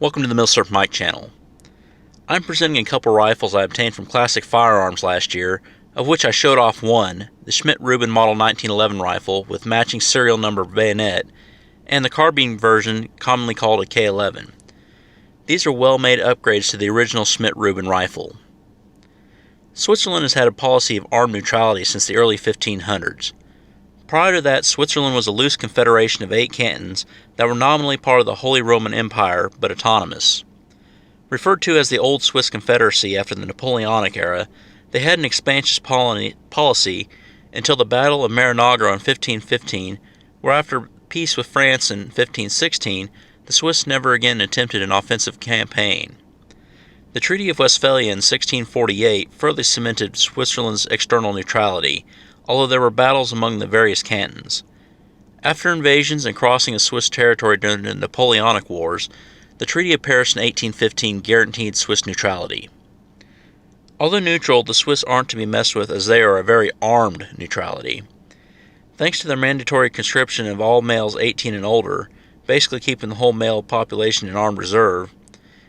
Welcome to the Milsurp Mike channel. I'm presenting a couple rifles I obtained from Classic Firearms last year, of which I showed off one, the Schmidt-Rubin Model 1911 rifle with matching serial number bayonet, and the carbine version commonly called a K11. These are well-made upgrades to the original Schmidt-Rubin rifle. Switzerland has had a policy of armed neutrality since the early 1500s. Prior to that, Switzerland was a loose confederation of 8 cantons that were nominally part of the Holy Roman Empire, but autonomous. Referred to as the Old Swiss Confederacy after the Napoleonic era, they had an expansionist policy until the Battle of Marinago in 1515, where after peace with France in 1516, the Swiss never again attempted an offensive campaign. The Treaty of Westphalia in 1648 further cemented Switzerland's external neutrality, although there were battles among the various cantons. After invasions and crossing of Swiss territory during the Napoleonic Wars, the Treaty of Paris in 1815 guaranteed Swiss neutrality. Although neutral, the Swiss aren't to be messed with as they are a very armed neutrality. Thanks to their mandatory conscription of all males 18 and older, basically keeping the whole male population in armed reserve,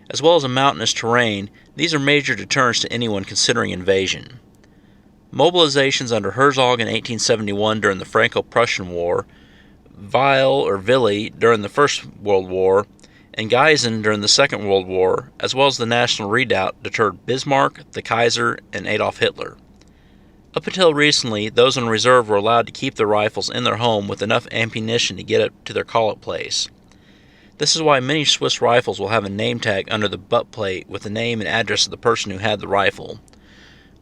as well as a mountainous terrain, these are major deterrents to anyone considering invasion. Mobilizations under Herzog in 1871 during the Franco-Prussian War, Willy during the First World War, and Geisen during the Second World War, as well as the National Redoubt, deterred Bismarck, the Kaiser, and Adolf Hitler. Up until recently, those on reserve were allowed to keep their rifles in their home with enough ammunition to get up to their call-up place. This is why many Swiss rifles will have a name tag under the butt plate with the name and address of the person who had the rifle.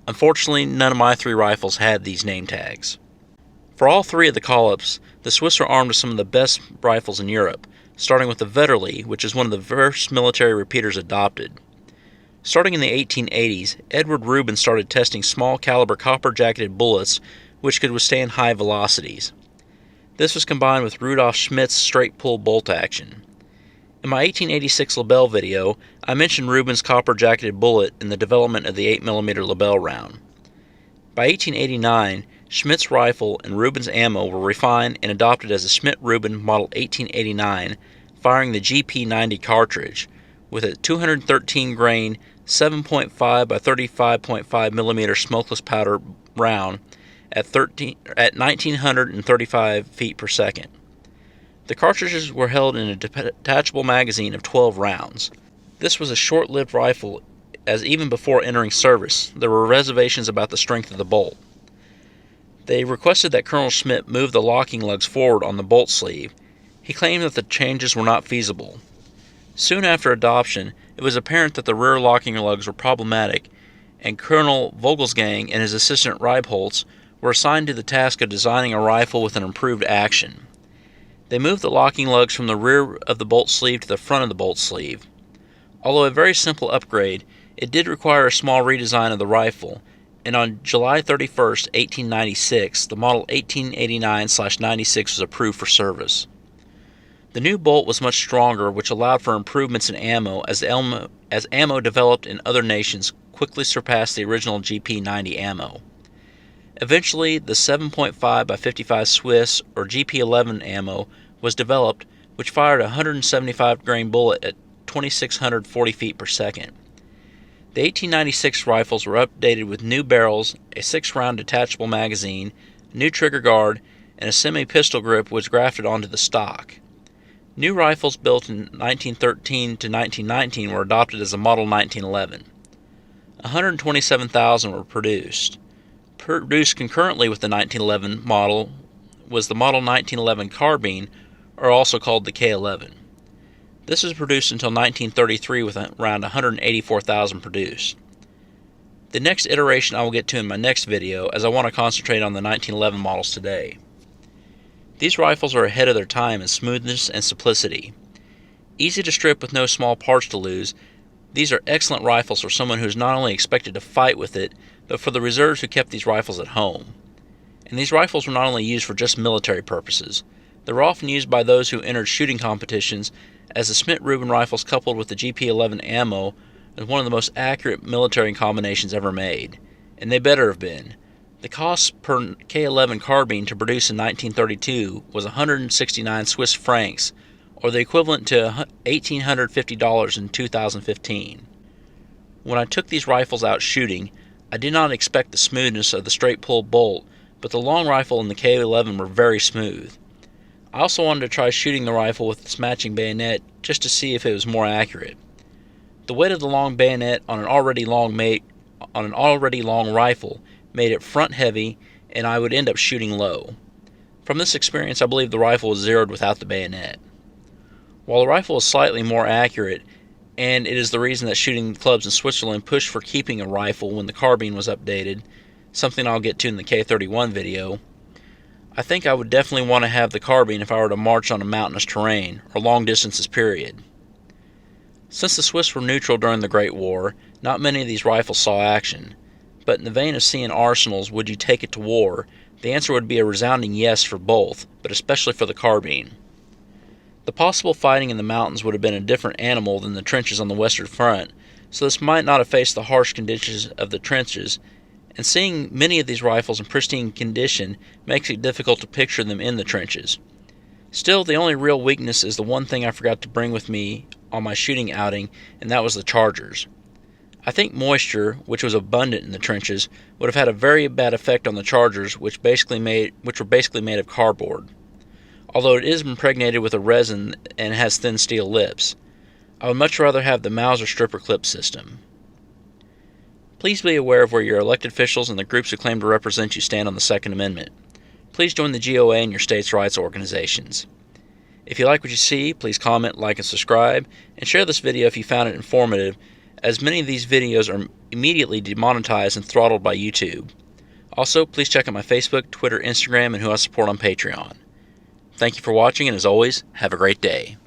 Unfortunately, none of my 3 rifles had these name tags. For all 3 of the call-ups, the Swiss are armed with some of the best rifles in Europe, starting with the Vetterli, which is one of the first military repeaters adopted. Starting in the 1880s, Edward Rubin started testing small-caliber copper-jacketed bullets which could withstand high velocities. This was combined with Rudolf Schmidt's straight-pull bolt action. In my 1886 Lebel video, I mentioned Rubin's copper-jacketed bullet in the development of the 8mm Lebel round. By 1889, Schmidt's rifle and Rubin's ammo were refined and adopted as a Schmidt-Rubin Model 1889, firing the GP90 cartridge, with a 213-grain 7.5 by 35.5mm smokeless powder round at 1935 feet per second. The cartridges were held in a detachable magazine of 12 rounds. This was a short-lived rifle, as even before entering service, there were reservations about the strength of the bolt. They requested that Colonel Schmidt move the locking lugs forward on the bolt sleeve. He claimed that the changes were not feasible. Soon after adoption, it was apparent that the rear locking lugs were problematic, and Colonel Vogelsgang and his assistant Reibholz were assigned to the task of designing a rifle with an improved action. They moved the locking lugs from the rear of the bolt sleeve to the front of the bolt sleeve. Although a very simple upgrade, it did require a small redesign of the rifle, and on July 31, 1896, the model 1889/96 was approved for service. The new bolt was much stronger, which allowed for improvements in ammo as ammo developed in other nations quickly surpassed the original GP90 ammo. Eventually, the 7.5 by 55 Swiss or GP11 ammo was developed, which fired a 175-grain bullet at 2,640 feet per second. The 1896 rifles were updated with new barrels, a 6-round detachable magazine, a new trigger guard, and a semi-pistol grip was grafted onto the stock. New rifles built in 1913 to 1919 were adopted as a Model 1911. 127,000 were produced. Produced concurrently with the 1911 model was the Model 1911 Carbine, or also called the K11. This was produced until 1933 with around 184,000 produced. The next iteration I will get to in my next video, as I want to concentrate on the 1911 models today. These rifles are ahead of their time in smoothness and simplicity. Easy to strip with no small parts to lose, these are excellent rifles for someone who is not only expected to fight with it, but for the reserves who kept these rifles at home. And these rifles were not only used for just military purposes. They were often used by those who entered shooting competitions, as the Schmidt-Rubin rifles coupled with the GP11 ammo is one of the most accurate military combinations ever made, and they better have been. The cost per K11 carbine to produce in 1932 was 169 Swiss francs, or the equivalent to $1,850 in 2015. When I took these rifles out shooting, I did not expect the smoothness of the straight pull bolt, but the long rifle and the K11 were very smooth. I also wanted to try shooting the rifle with its matching bayonet just to see if it was more accurate. The weight of the long bayonet on an already long rifle made it front heavy, and I would end up shooting low. From this experience, I believe the rifle was zeroed without the bayonet. While the rifle is slightly more accurate, and it is the reason that shooting clubs in Switzerland pushed for keeping a rifle when the carbine was updated, something I'll get to in the K11 video, I think I would definitely want to have the carbine if I were to march on a mountainous terrain, or long distances period. Since the Swiss were neutral during the Great War, not many of these rifles saw action, but in the vein of seeing arsenals, would you take it to war, the answer would be a resounding yes for both, but especially for the carbine. The possible fighting in the mountains would have been a different animal than the trenches on the Western Front, so this might not have faced the harsh conditions of the trenches, and seeing many of these rifles in pristine condition makes it difficult to picture them in the trenches. Still, the only real weakness is the one thing I forgot to bring with me on my shooting outing, and that was the chargers. I think moisture, which was abundant in the trenches, would have had a very bad effect on the chargers, which were basically made of cardboard. Although it is impregnated with a resin and has thin steel lips, I would much rather have the Mauser stripper clip system. Please be aware of where your elected officials and the groups who claim to represent you stand on the Second Amendment. Please join the GOA and your state's rights organizations. If you like what you see, please comment, like, and subscribe, and share this video if you found it informative, as many of these videos are immediately demonetized and throttled by YouTube. Also, please check out my Facebook, Twitter, Instagram, and who I support on Patreon. Thank you for watching, and as always, have a great day.